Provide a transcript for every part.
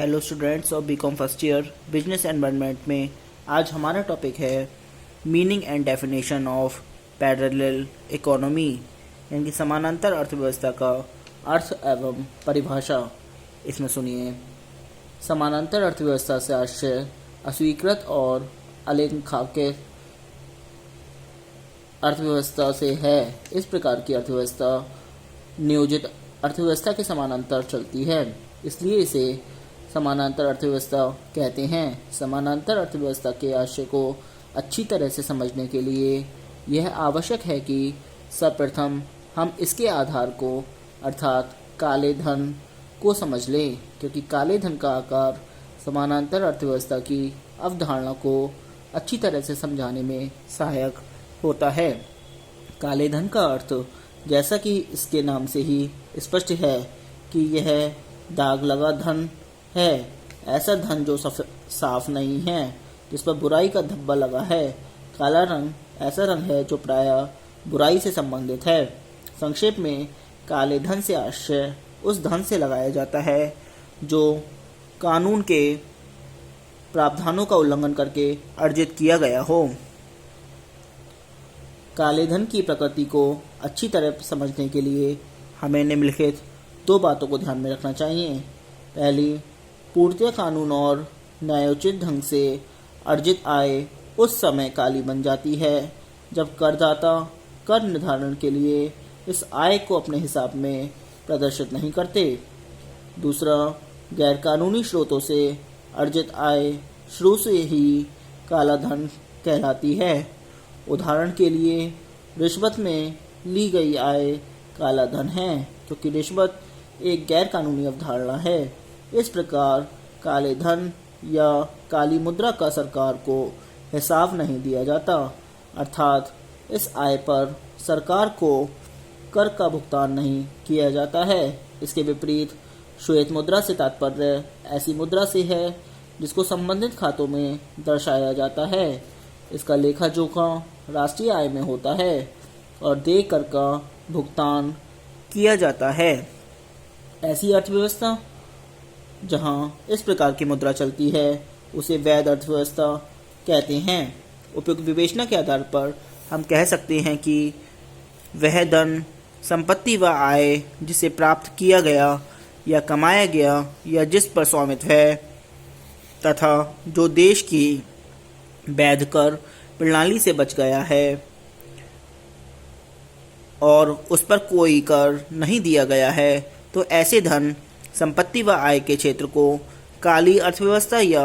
Hello students of B Com first year business environment में आज हमारा टॉपिक है meaning and definition of parallel economy यानी कि समानांतर अर्थव्यवस्था का अर्थ एवं परिभाषा। इसमें सुनिए। समानांतर अर्थव्यवस्था से आशय अस्वीकृत और अलेखांकित अर्थव्यवस्था से है। इस प्रकार की अर्थव्यवस्था नियोजित अर्थव्यवस्था के समानांतर चलती है, इसलिए इसे समानांतर अर्थव्यवस्था कहते हैं। समानांतर अर्थव्यवस्था के आशय को अच्छी तरह से समझने के लिए यह आवश्यक है कि सर्वप्रथम हम इसके आधार को अर्थात काले धन को समझ लें, क्योंकि काले धन का आकार समानांतर अर्थव्यवस्था की अवधारणा को अच्छी तरह से समझाने में सहायक होता है। काले धन का अर्थ, जैसा कि इसके नाम से ही स्पष्ट है, कि यह दाग लगा धन है। ऐसा धन जो साफ नहीं है, जिस पर बुराई का धब्बा लगा है। काला रंग ऐसा रंग है जो प्रायः बुराई से संबंधित है। संक्षेप में काले धन से आशय उस धन से लगाया जाता है जो कानून के प्रावधानों का उल्लंघन करके अर्जित किया गया हो। काले धन की प्रकृति को अच्छी तरह समझने के लिए हमें निम्नलिखित दो बातों को ध्यान में रखना चाहिए। पहली, पूर्णतः कानून और न्यायोचित ढंग से अर्जित आय उस समय काली बन जाती है जब करदाता कर निर्धारण के लिए इस आय को अपने हिसाब में प्रदर्शित नहीं करते। दूसरा, गैरकानूनी स्रोतों से अर्जित आय शुरू से ही काला धन कहलाती है। उदाहरण के लिए, रिश्वत में ली गई आय काला धन है, क्योंकि रिश्वत एक गैरकानूनी अवधारणा है। इस प्रकार काले धन या काली मुद्रा का सरकार को हिसाब नहीं दिया जाता, अर्थात इस आय पर सरकार को कर का भुगतान नहीं किया जाता है। इसके विपरीत श्वेत मुद्रा से तात्पर्य ऐसी मुद्रा से है जिसको संबंधित खातों में दर्शाया जाता है। इसका लेखा जोखा राष्ट्रीय आय में होता है और देय कर का भुगतान किया जाता है। ऐसी अर्थव्यवस्था जहां इस प्रकार की मुद्रा चलती है उसे वैध अर्थव्यवस्था कहते हैं। उपयुक्त विवेचना के आधार पर हम कह सकते हैं कि वह धन, संपत्ति व आय जिसे प्राप्त किया गया या कमाया गया या जिस पर स्वामित्व है तथा जो देश की वैध कर प्रणाली से बच गया है और उस पर कोई कर नहीं दिया गया है, तो ऐसे धन, संपत्ति व आय के क्षेत्र को काली अर्थव्यवस्था या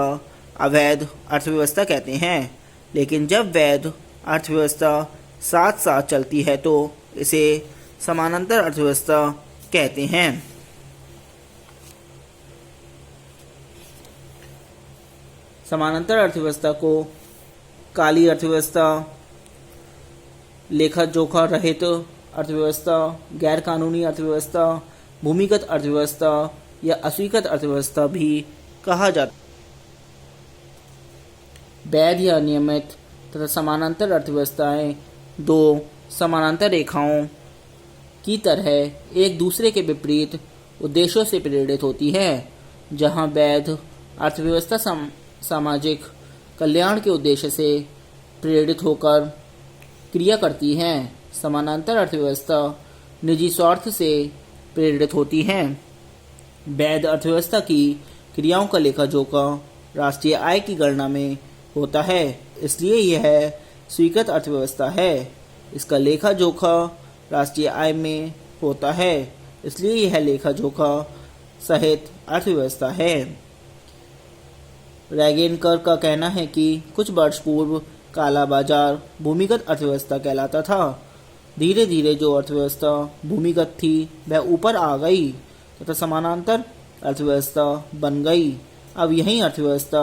अवैध अर्थव्यवस्था कहते हैं। लेकिन जब वैध अर्थव्यवस्था साथ साथ चलती है तो इसे समानांतर अर्थव्यवस्था कहते हैं। समानांतर अर्थव्यवस्था को काली अर्थव्यवस्था, लेखा जोखा रहित अर्थव्यवस्था, गैर कानूनी अर्थव्यवस्था, भूमिगत अर्थव्यवस्था या अस्वीकृत अर्थव्यवस्था भी कहा जाता है। वैध या नियमित तथा समानांतर अर्थव्यवस्थाएं दो समानांतर रेखाओं की तरह एक दूसरे के विपरीत उद्देश्यों से प्रेरित होती है। जहां वैध अर्थव्यवस्था सामाजिक कल्याण के उद्देश्य से प्रेरित होकर क्रिया करती हैं, समानांतर अर्थव्यवस्था निजी स्वार्थ से प्रेरित होती हैं। वैध अर्थव्यवस्था की क्रियाओं का लेखा जोखा राष्ट्रीय आय की गणना में होता है, इसलिए यह स्वीकृत अर्थव्यवस्था है। इसका लेखा जोखा राष्ट्रीय आय में होता है, इसलिए यह लेखा जोखा सहित अर्थव्यवस्था है। रैगेनकर का कहना है कि कुछ वर्ष पूर्व काला बाजार भूमिगत अर्थव्यवस्था कहलाता था। धीरे धीरे जो अर्थव्यवस्था भूमिगत थी वह ऊपर आ गई तथा समानांतर अर्थव्यवस्था बन गई। अब यही अर्थव्यवस्था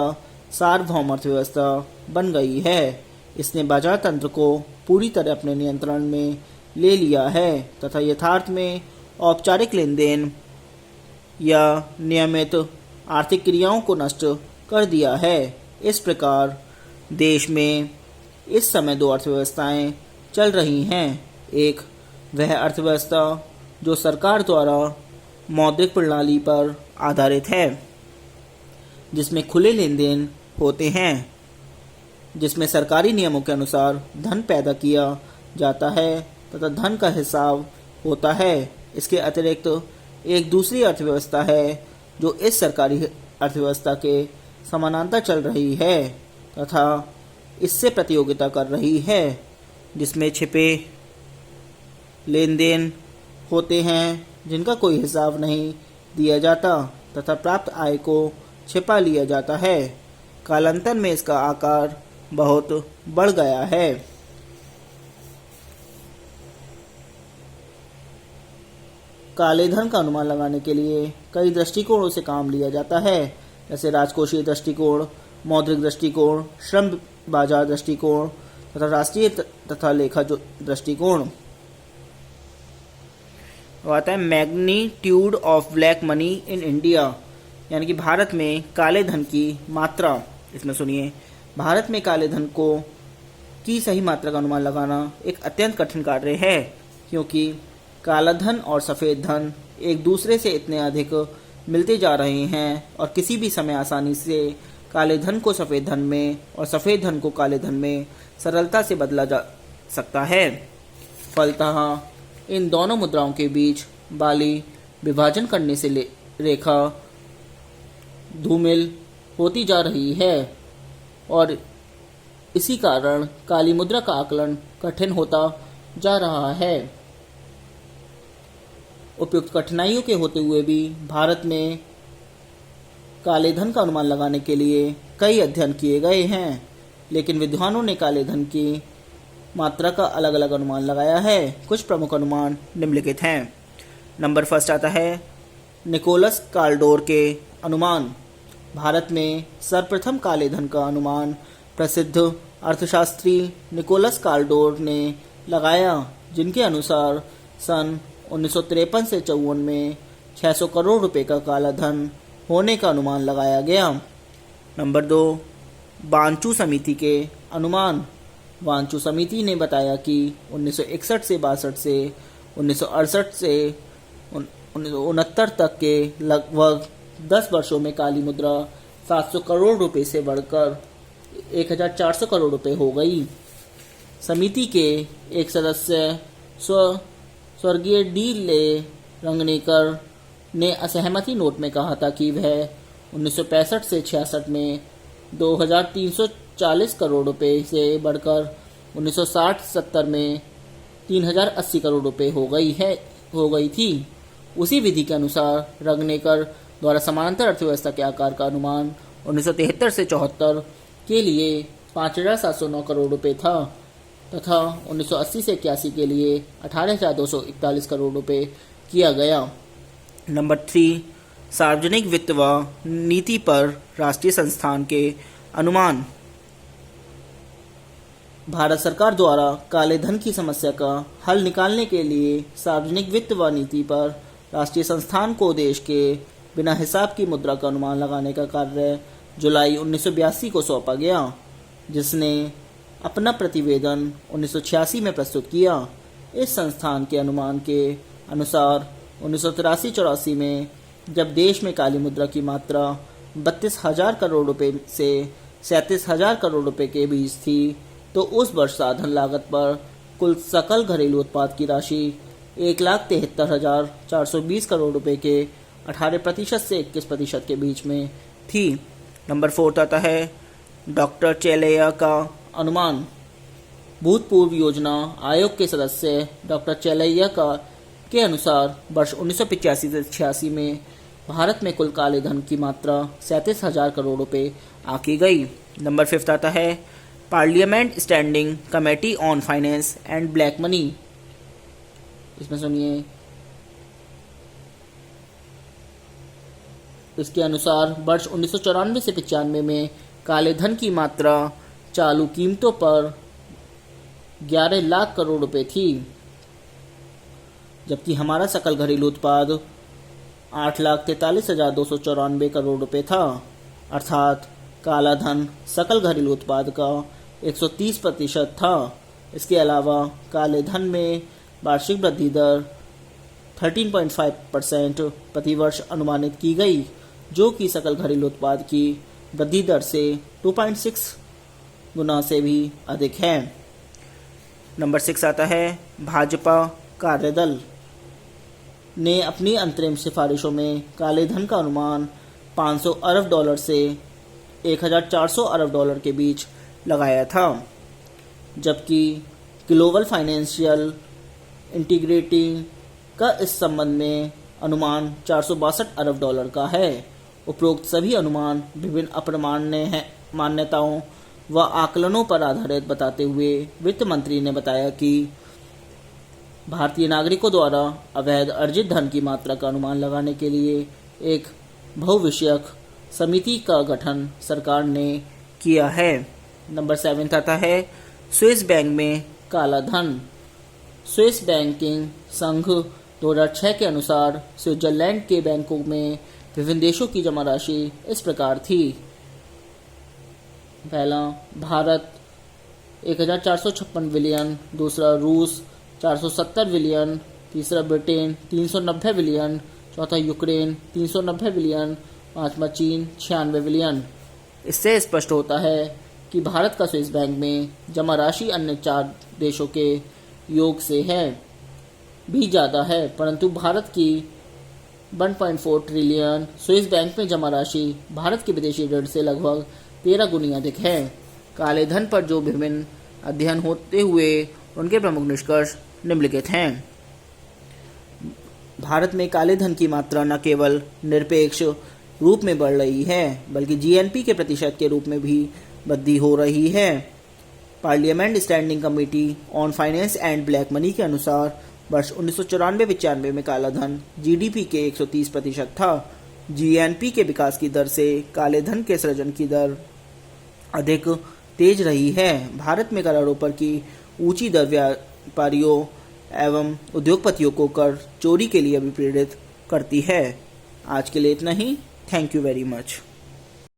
सार्वभौम अर्थव्यवस्था बन गई है। इसने बाजार तंत्र को पूरी तरह अपने नियंत्रण में ले लिया है तथा यथार्थ में औपचारिक लेन देन या नियमित आर्थिक क्रियाओं को नष्ट कर दिया है। इस प्रकार देश में इस समय दो अर्थव्यवस्थाएं चल रही हैं। एक वह अर्थव्यवस्था जो सरकार द्वारा मौद्रिक प्रणाली पर आधारित है जिसमें खुले लेन देन होते हैं, जिसमें सरकारी नियमों के अनुसार धन पैदा किया जाता है तथा धन का हिसाब होता है। इसके अतिरिक्त एक दूसरी अर्थव्यवस्था है जो इस सरकारी अर्थव्यवस्था के समानांतर चल रही है तथा इससे प्रतियोगिता कर रही है, जिसमें छिपे लेन देन होते हैं जिनका कोई हिसाब नहीं दिया जाता तथा प्राप्त आय को छिपा लिया जाता है। कालांतर में इसका आकार बहुत बढ़ गया है। काले धन का अनुमान लगाने के लिए कई दृष्टिकोणों से काम लिया जाता है, जैसे राजकोषीय दृष्टिकोण, मौद्रिक दृष्टिकोण, श्रम बाजार दृष्टिकोण तथा राष्ट्रीय तथा लेखा दृष्टिकोण। आता है magnitude of black money in India, यानी कि भारत में काले धन की मात्रा। इसमें सुनिए, भारत में काले धन की सही मात्रा का अनुमान लगाना एक अत्यंत कठिन कार्य है, क्योंकि काला धन और सफ़ेद धन एक दूसरे से इतने अधिक मिलते जा रहे हैं और किसी भी समय आसानी से काले धन को सफ़ेद धन में और सफ़ेद धन को काले धन में सरलता से बदला जा सकता है। फलतः इन दोनों मुद्राओं के बीच वाली विभाजन करने से रेखा धूमिल होती जा रही है और इसी कारण काली मुद्रा का आकलन कठिन होता जा रहा है। उपयुक्त कठिनाइयों के होते हुए भी भारत में काले धन का अनुमान लगाने के लिए कई अध्ययन किए गए हैं, लेकिन विद्वानों ने काले धन की मात्रा का अलग अलग अनुमान लगाया है। कुछ प्रमुख अनुमान निम्नलिखित हैं। नंबर फर्स्ट आता है निकोलस काल्डोर के अनुमान। भारत में सर्वप्रथम काले धन का अनुमान प्रसिद्ध अर्थशास्त्री निकोलस काल्डोर ने लगाया, जिनके अनुसार सन 1953 से 54 में 600 करोड़ रुपए का काला धन होने का अनुमान लगाया गया। नंबर 2, बांचू समिति के अनुमान। बांचू समिति ने बताया कि 1961 से 62 से 1968 से 1969 तक के लगभग 10 वर्षों में काली मुद्रा 700 करोड़ रुपए से बढ़कर 1400 करोड़ रुपए हो गई। समिति के एक सदस्य स्वर्गीय डी ले रंगनेकर ने असहमति नोट में कहा था कि वह 1965 से 66 में 2340 करोड़ रुपए से बढ़कर 1960-70 में 3080 करोड़ रुपए हो गई थी। उसी विधि के अनुसार रंगनेकर द्वारा समानांतर अर्थव्यवस्था के आकार का अनुमान 1973 से 74 के लिए 5709 करोड़ रुपए था तथा 1980 से 81 के लिए 18241 करोड़ रुपए किया गया। नंबर 3, सार्वजनिक वित्त व नीति पर राष्ट्रीय संस्थान के अनुमान। भारत सरकार द्वारा काले धन की समस्या का हल निकालने के लिए सार्वजनिक वित्त व नीति पर राष्ट्रीय संस्थान को देश के बिना हिसाब की मुद्रा का अनुमान लगाने का कार्य जुलाई 1982 को सौंपा गया, जिसने अपना प्रतिवेदन 1986 में प्रस्तुत किया। इस संस्थान के अनुमान के अनुसार 1983-84 में जब देश में काली मुद्रा की मात्रा 32,000 करोड़ रुपए से 37,000 करोड़ रुपए के बीच थी, तो उस वर्ष साधन लागत पर कुल सकल घरेलू उत्पाद की राशि 1,73,420 करोड़ रुपए के 18% से 21% के बीच में थी। नंबर 4 आता है डॉक्टर चेलैया का अनुमान। भूतपूर्व योजना आयोग के सदस्य डॉक्टर चेलैया के अनुसार वर्ष 1985 से 86 में भारत में कुल काले धन की मात्रा 37,000 करोड़ रुपए आंकी गई। नंबर 5 आता है parliament standing committee on finance and black money. इसमें सुनिए, इसके अनुसार वर्ष 1994 से 95 में काले धन की मात्रा चालू कीमतों पर 11 लाख करोड़ रुपए थी, जबकि हमारा सकल घरेलू उत्पाद 8,43,294 करोड़ रुपए था। अर्थात काला धन सकल घरेलू उत्पाद का 130% था। इसके अलावा काले धन में वार्षिक वृद्धि दर 13.5% प्रतिवर्ष अनुमानित की गई, जो कि सकल घरेलू उत्पाद की वृद्धि दर से 2.6 गुना से भी अधिक है। नंबर 6 आता है भाजपा कार्यदल ने अपनी अंतरिम सिफारिशों में काले धन का अनुमान $500 अरब से $1,400 अरब के बीच लगाया था, जबकि ग्लोबल फाइनेंशियल इंटीग्रिटी का इस संबंध में अनुमान $462 अरब का है। उपरोक्त सभी अनुमान विभिन्न अप्रमाण्य मान्यताओं व आकलनों पर आधारित बताते हुए वित्त मंत्री ने बताया कि भारतीय नागरिकों द्वारा अवैध अर्जित धन की मात्रा का अनुमान लगाने के लिए एक बहुविषयक समिति का गठन सरकार ने किया है। नंबर 7 आता है स्विस बैंक में काला धन। स्विस बैंकिंग संघ 2006 के अनुसार स्विट्जरलैंड के बैंकों में विभिन्न देशों की जमा राशि इस प्रकार थी। पहला भारत 1456 बिलियन, दूसरा रूस 470 बिलियन, तीसरा ब्रिटेन 390 बिलियन, चौथा यूक्रेन 390 बिलियन, पांचवा चीन 96 बिलियन। इससे स्पष्ट होता है कि भारत का स्विस बैंक में जमा राशि अन्य 4 देशों के योग से है भी ज़्यादा है, परंतु भारत की 1.4 ट्रिलियन स्विस बैंक में जमा राशि भारत के विदेशी ऋण से लगभग 13 गुनी अधिक है। काले धन पर जो विभिन्न अध्ययन होते हुए उनके प्रमुख निष्कर्ष निम्नलिखित हैं। भारत में काले धन की मात्रा न केवल निरपेक्ष रूप में बढ़ रही है, बल्कि जीएनपी के प्रतिशत के रूप में भी वृद्धि हो रही है। Parliament standing committee on finance and black money के अनुसार वर्ष 1994-95 में काला धन जीडीपी के 130% था। जीएनपी के विकास की दर से काले धन के सृजन की दर अधिक तेज रही है। भारत में करोड़ों पर की ऊंची दर व्यापारियों एवं उद्योगपतियों को कर चोरी के लिए भी प्रेरित करती है। आज के लिए इतना ही। Thank you very much.